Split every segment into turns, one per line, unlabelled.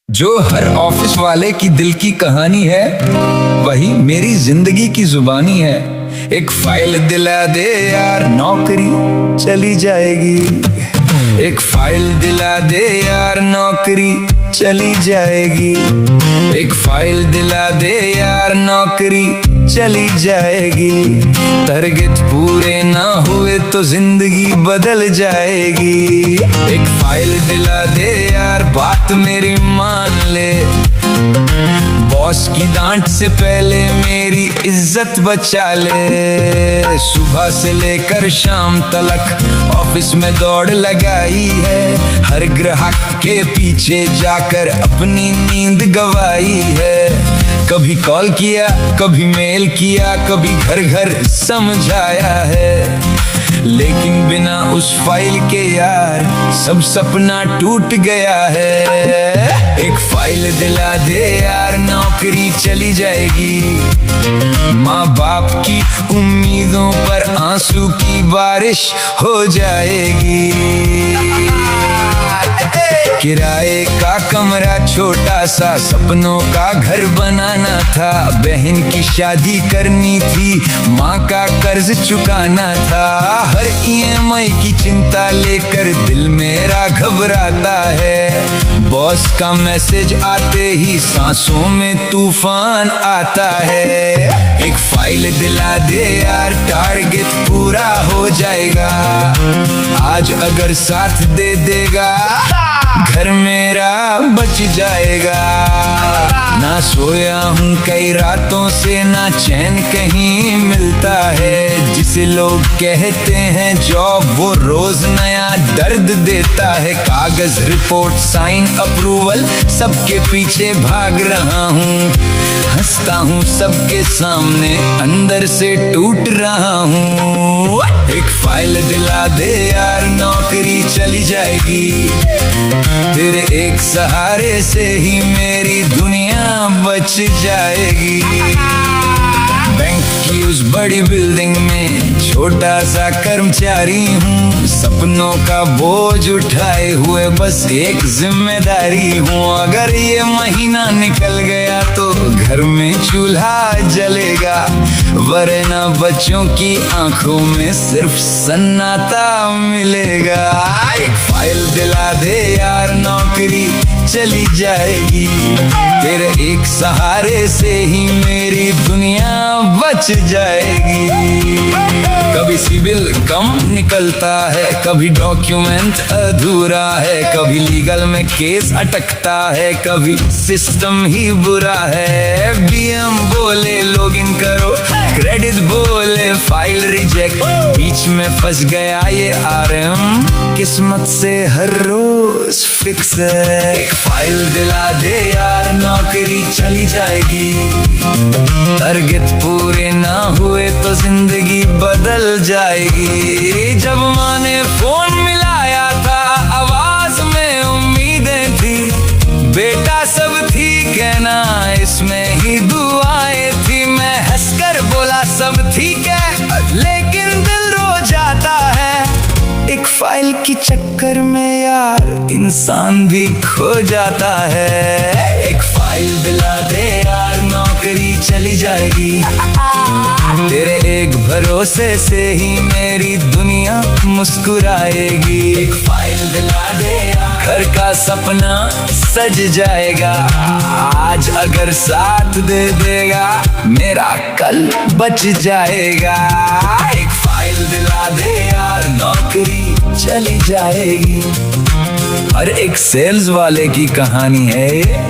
जो हर ऑफिस वाले की दिल की कहानी है, वही मेरी जिंदगी की जुबानी है। एक फाइल दिला दे यार, नौकरी चली जाएगी। एक फाइल दिला दे यार, नौकरी चली जाएगी। एक फाइल दिला दे यार, नौकरी चली जाएगी। टारगेट पूरे ना हुए तो जिंदगी बदल जाएगी। एक फाइल दिला दे यार, बात मेरी मान ले। बॉस की डांट से पहले मेरी इज्जत बचा ले। सुबह से लेकर शाम तलक ऑफिस में दौड़ लगाई है। हर ग्राहक के पीछे जाकर अपनी नींद गवाई है। कभी कॉल किया, कभी मेल किया, कभी घर घर समझाया है। लेकिन बिना उस फाइल के यार सब सपना टूट गया है। एक फाइल दिला दे यार, नौकरी चली जाएगी। माँ बाप की उम्मीदों पर आंसू की बारिश हो जाएगी। किराए का कमरा छोटा सा, सपनों का घर बनाना था। बहन की शादी करनी थी, माँ का कर्ज चुकाना था। हर EMI की चिंता लेकर दिल मेरा घबराता है। बॉस का मैसेज आते ही सांसों में तूफान आता है। एक फाइल दिला दे यार, टारगेट पूरा हो जाएगा। आज अगर साथ दे देगा, घर मेरा बच जाएगा। ना सोया हूँ कई रातों से, ना चैन कहीं मिलता है। जिसे लोग कहते हैं जॉब, वो रोज नया दर्द देता है। कागज, रिपोर्ट, साइन, अप्रूवल, सबके पीछे भाग रहा हूँ। हंसता हूँ सबके सामने, अंदर से टूट रहा हूँ। एक फाइल दिला दे यार, नौकरी चली जाएगी। तेरे एक सहारे से ही मेरी दुनिया बच जाएगी। बैंक की उस बड़ी बिल्डिंग में छोटा सा कर्मचारी हूँ। सपनों का बोझ उठाए हुए बस एक जिम्मेदारी हूँ। अगर ये महीना निकल गया तो घर में चूल्हा जलेगा, वरना बच्चों की आंखों में सिर्फ सन्नाटा मिलेगा। एक फाइल दिला दे यार, नौकरी चली जाएगी। तेरे एक सहारे से ही मेरी दुनिया बच जाएगी। कभी सिविल कम निकलता है, कभी डॉक्यूमेंट अधूरा है, कभी लीगल में केस अटकता है, कभी सिस्टम ही बुरा है। BM बोले लॉगिन करो, क्रेडिट बोले फाइल रिजेक्ट। बीच में फंस गया ये RM, किस्मत से हर रोज फिक्स है। एक फाइल दिला दे यार, नौकरी चली जाएगी। टारगेट पूरे ना हुए तो जिंदगी बदल जाएगी। जब माँ ने फोन मिलाया था, आवाज में उम्मीदें थी। बेटा सब ठीक है ना, इसमें ही दुआएं थी। मैं हंसकर बोला सब ठीक है, लेकिन दिल रो जाता है। एक फाइल की चक्कर में यार इंसान भी खो जाता है। एक फाइल दिला दे यार, नौकरी चली जाएगी। तेरे एक भरोसे से ही मेरी दुनिया मुस्कुराएगी। एक फाइल दिला दे यार, घर का सपना सज जाएगा। आज अगर साथ दे देगा, मेरा कल बच जाएगा। एक फाइल दिला दे यार, नौकरी चली जाएगी। हर एक सेल्स वाले की कहानी है ये।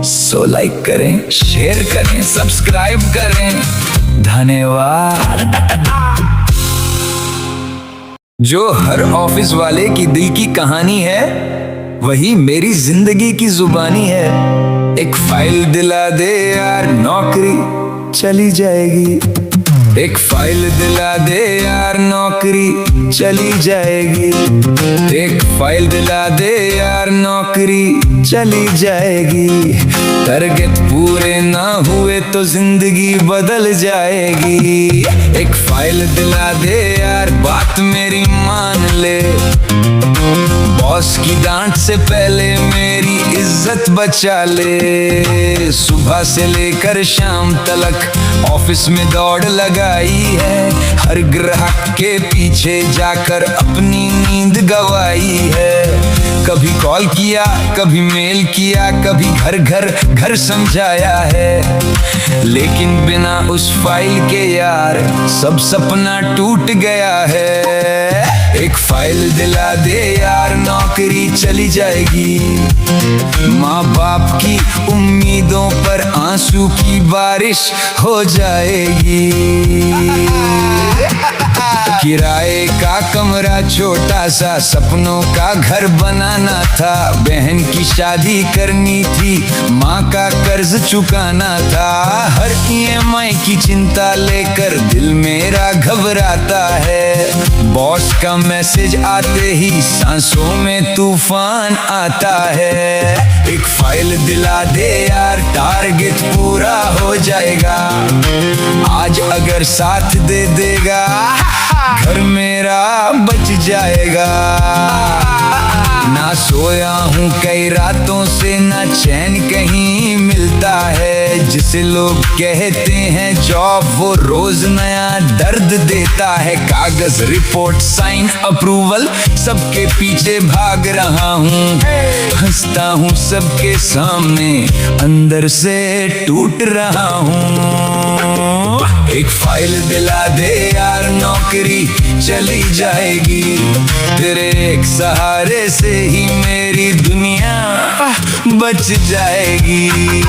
सो लाइक करें, शेयर करें, सब्सक्राइब करें। धन्यवाद। जो हर ऑफिस वाले की दिल की कहानी है, वही मेरी जिंदगी की जुबानी है। एक फाइल दिला दे यार, नौकरी चली जाएगी। एक फाइल दिला दे यार, नौकरी चली जाएगी। एक फाइल दिला दे यार, नौकरी चली जाएगी। टारगेट पूरे ना हुए तो जिंदगी बदल जाएगी। एक फाइल दिला दे यार, बात मेरी मान ले। बॉस की डांट से पहले मेरी इज्जत बचा ले। सुबह से लेकर शाम तलक ऑफिस में दौड़ लगाई है, हर ग्राहक के पीछे जाकर अपनी नींद गवाई है। कभी कॉल किया, कभी मेल किया, कभी घर समझाया है, लेकिन बिना उस फाइल के यार सब सपना टूट गया है। एक फाइल दिला दे यार, नौकरी चली जाएगी। माँ बाप की उम्मीदों पर आंसू की बारिश हो जाएगी। किराए का कमरा छोटा सा, सपनों का घर बनाना था। बहन की शादी करनी थी, माँ का कर्ज चुकाना था। हर EMI की चिंता लेकर दिल मेरा घबराता है। बॉस का मैसेज आते ही सांसों में तूफान आता है। एक फाइल दिला दे यार, टारगेट पूरा हो जाएगा। आज अगर साथ दे देगा, घर मेरा बच जाएगा। ना सोया हूँ कई रातों से, ना चैन कहीं मिलता है। जिसे लोग कहते हैं जॉब, वो रोज नया दर्द देता है। कागज, रिपोर्ट, साइन, अप्रूवल, सबके पीछे भाग रहा हूँ। हंसता हूँ सबके सामने, अंदर से टूट रहा हूँ। एक फाइल दिला दे यार, नौकरी चली जाएगी। तेरे एक सहारे से ही मेरी दुनिया बच जाएगी।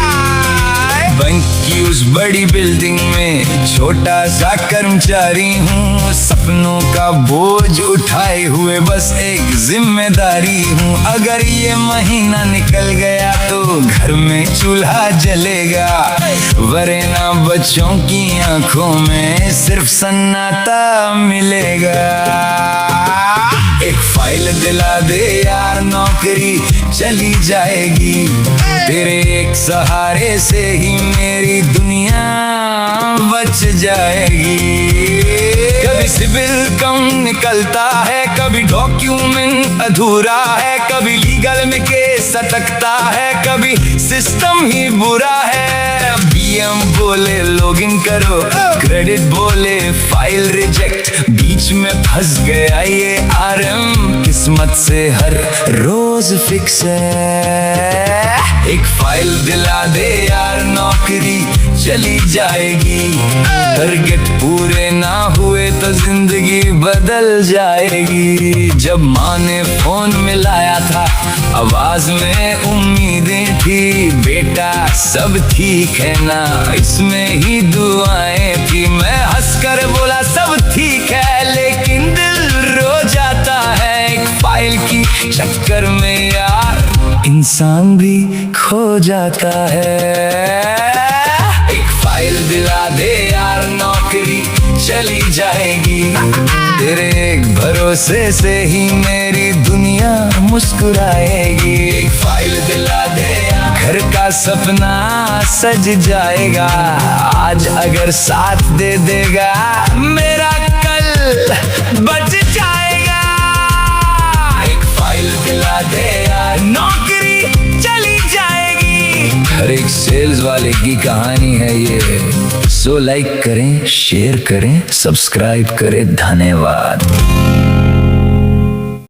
बैंक की उस बड़ी बिल्डिंग में छोटा सा कर्मचारी हूँ। सपनों का बोझ उठाए हुए बस एक जिम्मेदारी हूँ। अगर ये महीना निकल गया तो घर में चूल्हा जलेगा, वरना बच्चों की आंखों में सिर्फ सन्नाटा मिलेगा। एक फाइल दिला दे यार, नौकरी चली जाएगी। तेरे एक सहारे से ही मेरी दुनिया बच जाएगी। कभी सिविल कम निकलता है, कभी डॉक्यूमेंट अधूरा है, कभी लीगल में केस अटकता है, कभी सिस्टम ही बुरा है। BM बोले लॉगिन करो, क्रेडिट बोले फाइल रिजेक्ट, बीच में फंस गया ये RM। किस्मत से हर रोज फिक्स है। एक फाइल दिला दे यार, नौकरी चली जाएगी। टारगेट पूरे ना हुए तो जिंदगी बदल जाएगी। जब माँ ने फोन मिलाया था, आवाज में उम्मीदें थी। बेटा सब ठीक है ना, इसमें ही दुआएं थी। मैं हंसकर बोला सब ठीक है, लेकिन दिल रो जाता है। एक फाइल की चक्कर में यार इंसान भी खो जाता है। एक फाइल दिला दे यार, नौकरी चली जाएगी। तेरे एक भरोसे से ही मेरी दुनिया मुस्कुराएगी। एक फाइल दिला दे यार, घर का सपना सज जाएगा। आज अगर साथ दे देगा, मेरा कल बच जाएगा। एक फाइल दिला दे यार, नौकरी चली जाएगी। हर एक सेल्स वाले की कहानी है ये। सो लाइक करें, शेयर करें, सब्सक्राइब करें। धन्यवाद।